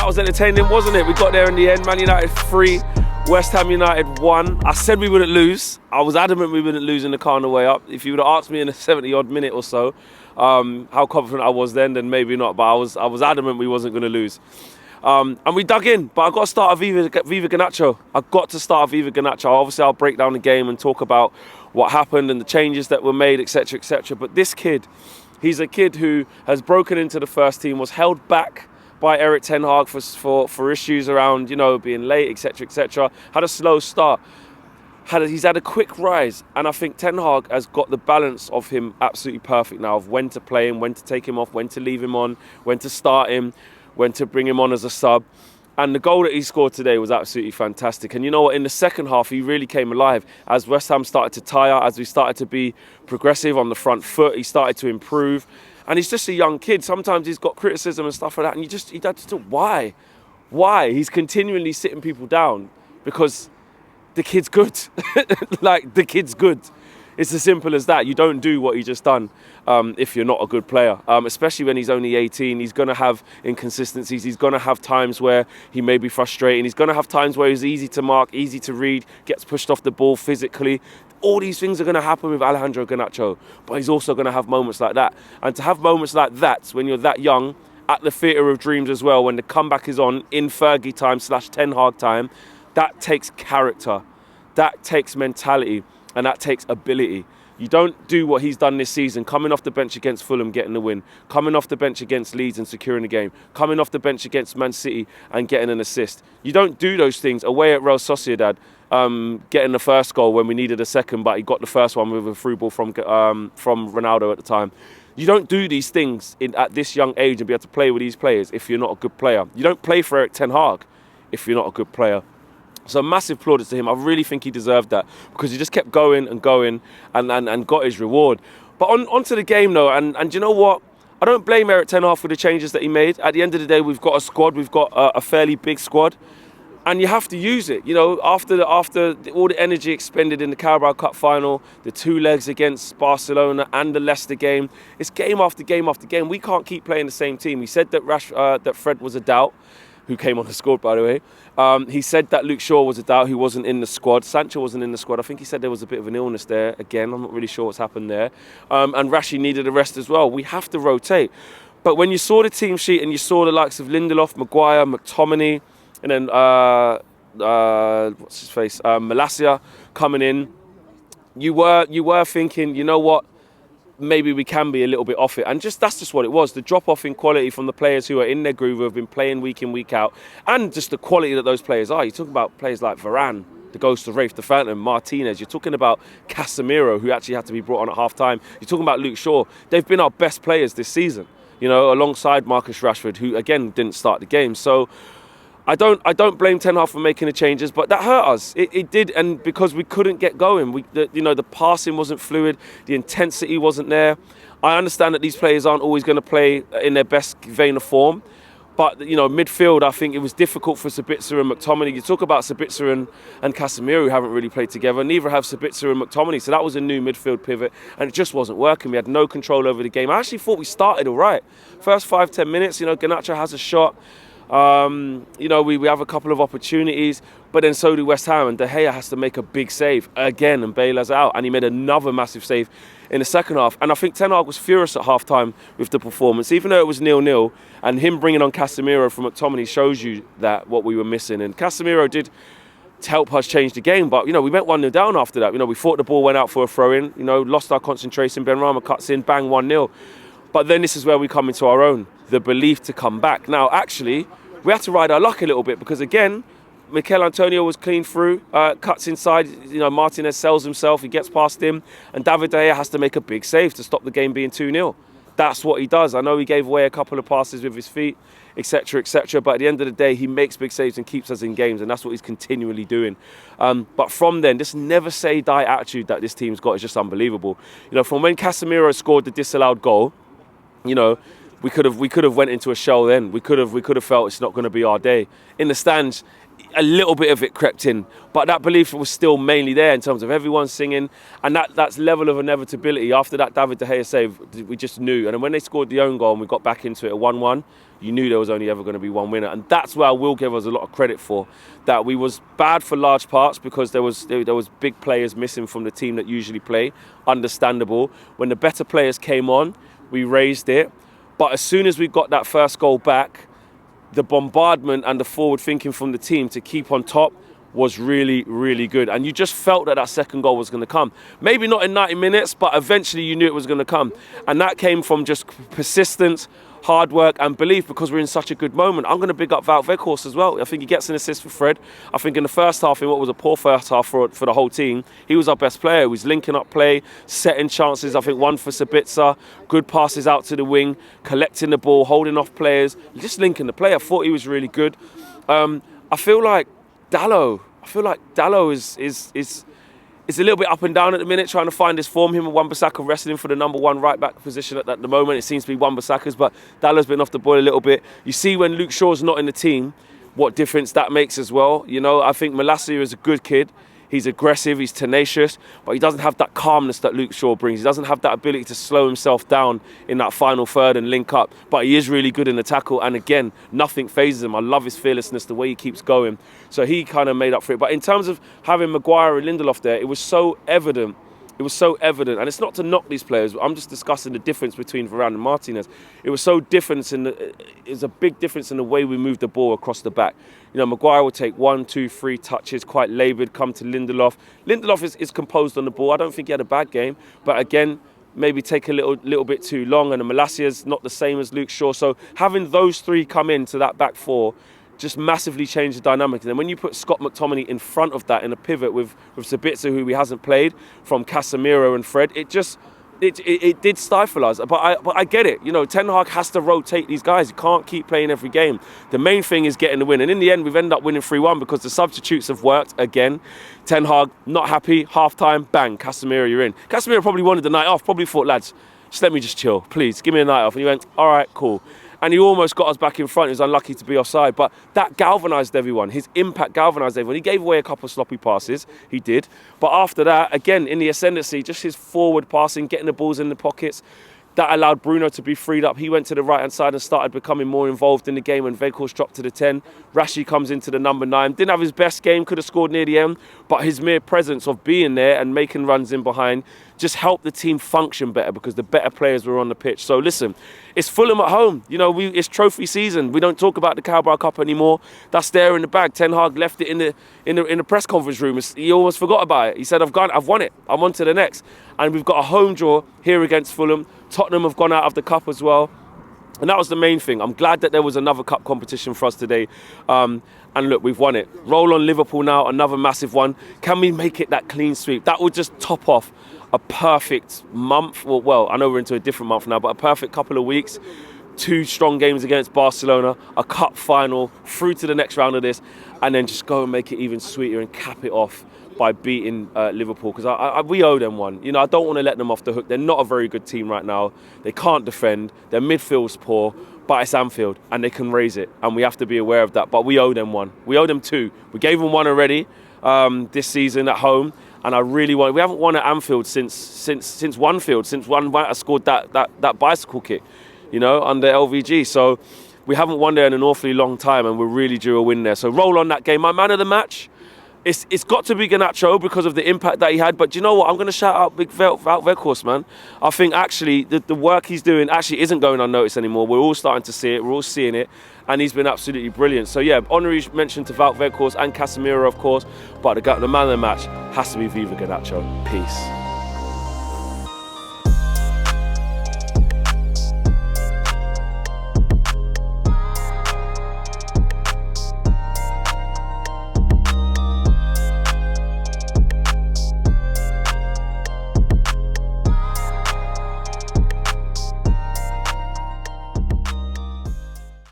that was entertaining, wasn't it? We got there in the end. Man United 3, West Ham United 1. I said we wouldn't lose. I was adamant we wouldn't lose in the car on the way up. If you would have asked me in a 70-odd minute or so how confident I was then maybe not. But I was adamant we wasn't going to lose. And we dug in, but I've got to start a Viva Garnacho. I've got to start a Viva Garnacho. Obviously, I'll break down the game and talk about what happened and the changes that were made, etc., etc. But this kid, he's a kid who has broken into the first team, was held back by Erik ten Hag for issues around, being late, etc., etc. Had a slow start. He's had a quick rise, and I think Ten Hag has got the balance of him absolutely perfect now, of when to play him, when to take him off, when to leave him on, when to start him, when to bring him on as a sub. And the goal that he scored today was absolutely fantastic. And you know what, in the second half, he really came alive. As West Ham started to tire, as we started to be progressive on the front foot, he started to improve. And he's just a young kid. Sometimes he's got criticism and stuff like that. And he had to why? Why? He's continually sitting people down because the kid's good. Like, the kid's good. It's as simple as that. You don't do what he just done if you're not a good player, especially when he's only 18. He's going to have inconsistencies. He's going to have times where he may be frustrating. He's going to have times where he's easy to mark, easy to read, gets pushed off the ball physically. All these things are going to happen with Alejandro Garnacho, but he's also going to have moments like that. And to have moments like that when you're that young, at the theatre of dreams as well, when the comeback is on in Fergie time / Ten Hag time, that takes character, that takes mentality, and that takes ability. You don't do what he's done this season, coming off the bench against Fulham, getting the win, coming off the bench against Leeds and securing the game, coming off the bench against Man City and getting an assist. You don't do those things away at Real Sociedad, getting the first goal when we needed a second, but he got the first one with a through ball from Ronaldo at the time. You don't do these things at this young age and be able to play with these players if you're not a good player. You don't play for Erik ten Hag if you're not a good player. So massive plaudits to him. I really think he deserved that because he just kept going and going and got his reward. But onto the game though, and you know what? I don't blame Erik ten Hag for the changes that he made. At the end of the day, we've got a squad. We've got a fairly big squad. And you have to use it. After all the energy expended in the Carabao Cup final, the 2 legs against Barcelona and the Leicester game, it's game after game after game. We can't keep playing the same team. He said that Fred was a doubt, who came on the squad, by the way. He said that Luke Shaw was a doubt, who wasn't in the squad. Sancho wasn't in the squad. I think he said there was a bit of an illness there. Again, I'm not really sure what's happened there. And Rashi needed a rest as well. We have to rotate. But when you saw the team sheet and you saw the likes of Lindelof, Maguire, McTominay, and then, what's his face, Malacia coming in, you were thinking, you know what, maybe we can be a little bit off it. And that's just what it was. The drop-off in quality from the players who are in their groove, who have been playing week in, week out, and just the quality that those players are. You're talking about players like Varane, the Ghost of Rafe, the Phantom, Martinez. You're talking about Casemiro, who actually had to be brought on at half-time. You're talking about Luke Shaw. They've been our best players this season, alongside Marcus Rashford, who, again, didn't start the game. So I don't blame Ten Hag for making the changes, but that hurt us. It did, and because we couldn't get going. The passing wasn't fluid, the intensity wasn't there. I understand that these players aren't always going to play in their best vein of form, but midfield, I think it was difficult for Sabitzer and McTominay. You talk about Sabitzer and Casemiro, who haven't really played together. Neither have Sabitzer and McTominay, so that was a new midfield pivot, and it just wasn't working. We had no control over the game. I actually thought we started all right. First 5-10 minutes, Garnacho has a shot. We have a couple of opportunities, but then so do West Ham, and De Gea has to make a big save again, and Bale is out, and he made another massive save in the second half. And I think Ten Hag was furious at half-time with the performance, even though it was 0-0, and him bringing on Casemiro from McTominay shows you that what we were missing. And Casemiro did help us change the game, but we went 1-0 down after that. We thought the ball went out for a throw-in, lost our concentration. Benrahma cuts in, bang, 1-0. But then this is where we come into our own, the belief to come back. Now, actually, we had to ride our luck a little bit because, again, Mikel Antonio was clean through, cuts inside, Martinez sells himself, he gets past him, and David De Gea has to make a big save to stop the game being 2-0. That's what he does. I know he gave away a couple of passes with his feet, etc., etc., but at the end of the day, he makes big saves and keeps us in games, and that's what he's continually doing. But from then, this never say die attitude that this team's got is just unbelievable. From when Casemiro scored the disallowed goal, we could have went into a shell then. We could have felt it's not going to be our day. In the stands, a little bit of it crept in, but that belief was still mainly there in terms of everyone singing, and that's level of inevitability. After that David De Gea save, we just knew. And then when they scored the own goal and we got back into it at 1-1, you knew there was only ever going to be one winner. And that's where I will give us a lot of credit for, that we was bad for large parts because there was big players missing from the team that usually play. Understandable. When the better players came on, we raised it. But as soon as we got that first goal back, the bombardment and the forward thinking from the team to keep on top was really, really good. And you just felt that second goal was going to come. Maybe not in 90 minutes, but eventually you knew it was going to come. And that came from just persistence, hard work and belief, because we're in such a good moment. I'm going to big up Wout Weghorst as well. I think he gets an assist for Fred. I think in the first half, in what was a poor first half for the whole team, he was our best player. He was linking up play, setting chances. I think one for Sabitzer, good passes out to the wing, collecting the ball, holding off players, just linking the play. I thought he was really good. I feel like Dalot is a little bit up and down at the minute, trying to find his form. Him and Wan-Bissaka wrestling for the number one right-back position at the moment. It seems to be Wan-Bissaka's, but Dalot's been off the boil a little bit. You see when Luke Shaw's not in the team, what difference that makes as well. You know, I think Malacia is a good kid. He's aggressive, he's tenacious, but he doesn't have that calmness that Luke Shaw brings. He doesn't have that ability to slow himself down in that final third and link up, but he is really good in the tackle. And again, nothing phases him. I love his fearlessness, the way he keeps going. So he kind of made up for it. But in terms of having Maguire and Lindelof there, it was so evident. It was so evident, and it's not to knock these players. I'm just discussing the difference between Varane and Martinez. It was so different it's a big difference in the way we moved the ball across the back. You know, Maguire would take 1, 2, 3 touches, quite laboured, come to Lindelof. Lindelof is composed on the ball. I don't think he had a bad game, but again, maybe take a little bit too long. And Malacia's not the same as Luke Shaw. So having those three come into that back four just massively changed the dynamic. And then when you put Scott McTominay in front of that in a pivot with Sabitzer, who he hasn't played, from Casemiro and Fred, it did stifle us. But I get it. You know, Ten Hag has to rotate these guys. You can't keep playing every game. The main thing is getting the win. And in the end, we've ended up winning 3-1 because the substitutes have worked again. Ten Hag, not happy, half-time, bang, Casemiro, you're in. Casemiro probably wanted the night off, probably thought, lads, just let me just chill, please, give me a night off. And he went, all right, cool. And he almost got us back in front. He was unlucky to be offside. But that galvanised everyone. His impact galvanised everyone. He gave away a couple of sloppy passes. He did. But after that, again, in the ascendancy, just his forward passing, getting the balls in the pockets, that allowed Bruno to be freed up. He went to the right-hand side and started becoming more involved in the game when Weghorst dropped to the 10. Rashi comes into the number 9. Didn't have his best game, could have scored near the end, but his mere presence of being there and making runs in behind just helped the team function better because the better players were on the pitch. So listen, it's Fulham at home. You know, it's trophy season. We don't talk about the Carabao Cup anymore. That's there in the bag. Ten Hag left it in the press conference room. He almost forgot about it. He said, I've won it. I'm on to the next. And we've got a home draw here against Fulham. Tottenham have gone out of the cup as well. And that was the main thing. I'm glad that there was another cup competition for us today. And look, we've won it. Roll on Liverpool now, another massive one. Can we make it that clean sweep? That would just top off a perfect month. Well, I know we're into a different month now, but a perfect couple of weeks. 2 strong games against Barcelona, a cup final, through to the next round of this, and then just go and make it even sweeter and cap it off by beating Liverpool, because we owe them one. You know, I don't want to let them off the hook. They're not a very good team right now. They can't defend. Their midfield's poor, but it's Anfield and they can raise it, and we have to be aware of that. But we owe them one. We owe them 2. We gave them 1 already this season at home, and I really want. We haven't won at Anfield since Onefield, since One scored that bicycle kick, you know, under LVG. So we haven't won there in an awfully long time, and we're really due a win there. So roll on that game. My man of the match, it's got to be Garnacho because of the impact that he had. But do you know what? I'm going to shout out Big Wout Weghorst, man. I think actually the work he's doing actually isn't going unnoticed anymore. We're all starting to see it. We're all seeing it. And he's been absolutely brilliant. So yeah, honorary mention to Wout Weghorst and Casemiro, of course. But the man of the match has to be Viva Garnacho. Peace.